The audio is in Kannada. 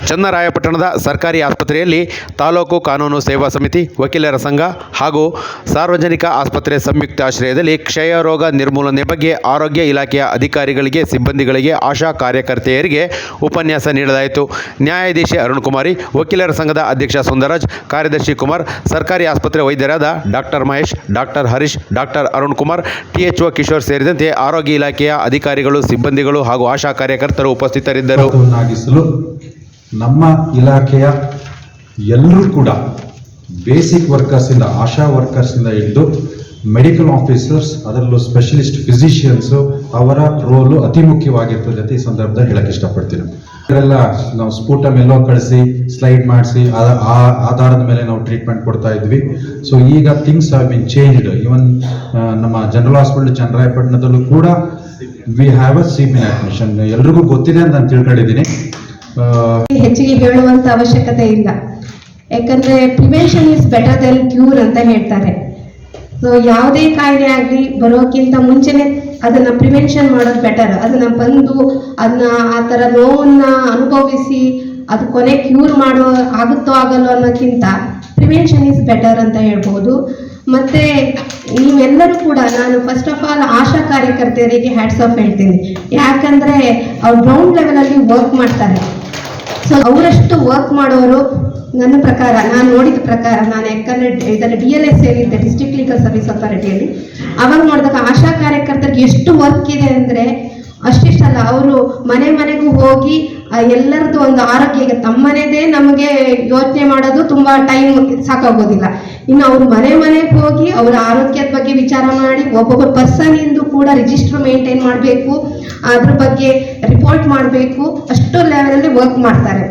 ಚನ್ನರಾಯಪಟ್ಟಣದ ಸರ್ಕಾರಿ ಆಸ್ಪತ್ರೆಯಲ್ಲಿ ತಾಲೂಕು ಕಾನೂನು ಸೇವಾ ಸಮಿತಿ, ವಕೀಲರ ಸಂಘ ಹಾಗೂ ಸಾರ್ವಜನಿಕ ಆಸ್ಪತ್ರೆ ಸಂಯುಕ್ತ ಆಶ್ರಯದಲ್ಲಿ ಕ್ಷಯ ರೋಗ ನಿರ್ಮೂಲನೆ ಬಗ್ಗೆ ಆರೋಗ್ಯ ಇಲಾಖೆಯ ಅಧಿಕಾರಿಗಳಿಗೆ, ಸಿಬ್ಬಂದಿಗಳಿಗೆ, ಆಶಾ ಕಾರ್ಯಕರ್ತೆಯರಿಗೆ ಉಪನ್ಯಾಸ ನೀಡಲಾಯಿತು. ನ್ಯಾಯಾಧೀಶೆ ಅರುಣಕುಮಾರಿ, ವಕೀಲರ ಸಂಘದ ಅಧ್ಯಕ್ಷ ಸುಂದರರಾಜ್, ಕಾರ್ಯದರ್ಶಿ ಕುಮಾರ್, ಸರ್ಕಾರಿ ಆಸ್ಪತ್ರೆ ವೈದ್ಯರಾದ doctor Mahesh, doctor Harish, doctor Arun Kumar, THO Kishore ಸೇರಿದಂತೆ ಆರೋಗ್ಯ ಇಲಾಖೆಯ ಅಧಿಕಾರಿಗಳು, ಸಿಬ್ಬಂದಿಗಳು ಹಾಗೂ ಆಶಾ ಕಾರ್ಯಕರ್ತರು ಉಪಸ್ಥಿತರಿದ್ದರು. ನಮ್ಮ ಇಲಾಖೆಯ ಎಲ್ಲರೂ ಕೂಡ ಬೇಸಿಕ್ ವರ್ಕರ್ಸಿಂದ, ಆಶಾ ವರ್ಕರ್ಸಿಂದ ಹಿಡಿದು ಮೆಡಿಕಲ್ ಆಫೀಸರ್ಸ್, ಅದರಲ್ಲೂ ಸ್ಪೆಷಲಿಸ್ಟ್ ಫಿಸಿಷಿಯನ್ಸು, ಅವರ ರೋಲು ಅತಿ ಮುಖ್ಯವಾಗಿರ್ತದೆ ಅಂತ ಈ ಸಂದರ್ಭದಲ್ಲಿ ಹೇಳಕ್ಕೆ ಇಷ್ಟಪಡ್ತೀನಿ. ಇದರೆಲ್ಲ ನಾವು ಸ್ಫೂಟಮ್ ಎಲ್ಲೋ ಕಳಿಸಿ ಸ್ಲೈಡ್ ಮಾಡಿಸಿ ಆ ಆಧಾರದ ಮೇಲೆ ನಾವು ಟ್ರೀಟ್ಮೆಂಟ್ ಕೊಡ್ತಾ ಇದ್ವಿ. ಸೊ ಈಗ things have been changed. Even ನಮ್ಮ ಜನರಲ್ ಹಾಸ್ಪಿಟಲ್ ಚನ್ನರಾಯಪಟ್ಟಣದಲ್ಲೂ ಕೂಡ ವಿ ಹ್ಯಾವ್ ಅ ಸಿಬಿನ್ ಅಡ್ಮಿಷನ್. ಎಲ್ರಿಗೂ ಗೊತ್ತಿದೆ ಅಂತ ನಾನು ತಿಳ್ಕೊಂಡಿದ್ದೀನಿ. ಹೆಚ್ಚಿಗೆ ಹೇಳುವಂತ ಅವಶ್ಯಕತೆ ಇಲ್ಲ, ಯಾಕಂದ್ರೆ prevention is better then cure ಅಂತ ಹೇಳ್ತಾರೆ. ಸೊ ಯಾವುದೇ ಕಾಯಿಲೆ ಆಗಲಿ ಬರೋಕ್ಕಿಂತ ಮುಂಚೆನೆ ಅದನ್ನ ಪ್ರಿವೆನ್ಷನ್ ಮಾಡೋದು ಬೆಟರ್. ಅದನ್ನ ಬಂದು ಅದನ್ನ ಆ ಥರ ನೋವನ್ನ ಅನುಭವಿಸಿ ಅದು ಕೊನೆ ಕ್ಯೂರ್ ಮಾಡೋ ಆಗುತ್ತೋ ಆಗಲ್ಲೋ ಅನ್ನೋಕ್ಕಿಂತ ಪ್ರಿವೆನ್ಷನ್ ಇಸ್ ಬೆಟರ್ ಅಂತ ಹೇಳ್ಬೋದು. ಮತ್ತೆ ನೀವೆಲ್ಲರೂ ಕೂಡ, ನಾನು ಫಸ್ಟ್ ಆಫ್ ಆಲ್ ಆಶಾ ಕಾರ್ಯಕರ್ತೆಯರಿಗೆ ಹ್ಯಾಟ್ಸ್ ಆಫ್ ಹೇಳ್ತೀನಿ. ಯಾಕಂದ್ರೆ ಅವ್ರು ಗ್ರೌಂಡ್ ಲೆವೆಲ್ ಅಲ್ಲಿ ವರ್ಕ್ ಮಾಡ್ತಾರೆ. ಸೊ ಅವರಷ್ಟು ವರ್ಕ್ ಮಾಡೋರು ನನ್ನ ಪ್ರಕಾರ, ನಾನು ನೋಡಿದ ಪ್ರಕಾರ, ನಾನು ಯಾಕಂದ್ರೆ ಇದರ DLS ಸೇರಿದ್ದೆ, ಡಿಸ್ಟ್ರಿಕ್ಟ್ ಲೀಗಲ್ ಸರ್ವಿಸ್ ಅಥಾರಿಟಿಯಲ್ಲಿ. ಅವಾಗ ನೋಡಿದಾಗ ಆಶಾ ಕಾರ್ಯಕರ್ತರಿಗೆ ಎಷ್ಟು ವರ್ಕ್ ಇದೆ ಅಂದ್ರೆ ಅಷ್ಟಿಷ್ಟಲ್ಲ, ಅವರು ಮನೆ ಮನೆಗೂ ಹೋಗಿ ಎಲ್ಲರದ್ದು ಒಂದು ಆರೋಗ್ಯ, ತಮ್ಮನೇದೇ ನಮಗೆ ಯೋಚನೆ ಮಾಡೋದು ತುಂಬಾ ಟೈಮ್ ಸಾಕಾಗೋದಿಲ್ಲ. ಇನ್ನು ಅವ್ರು ಮನೆ ಮನೆಗೆ ಹೋಗಿ ಅವರ ಆರೋಗ್ಯದ ಬಗ್ಗೆ ವಿಚಾರ ಮಾಡಿ, ಒಬ್ಬೊಬ್ಬ ಪರ್ಸನ್ ಇಂದು ಕೂಡ ರಿಜಿಸ್ಟರ್ ಮೇಂಟೈನ್ ಮಾಡಬೇಕು, ಅದ್ರ ಬಗ್ಗೆ ರಿಪೋರ್ಟ್ ಮಾಡಬೇಕು, ಅಷ್ಟು ಲೆವೆಲಲ್ಲಿ ವರ್ಕ್ ಮಾಡ್ತಾರೆ.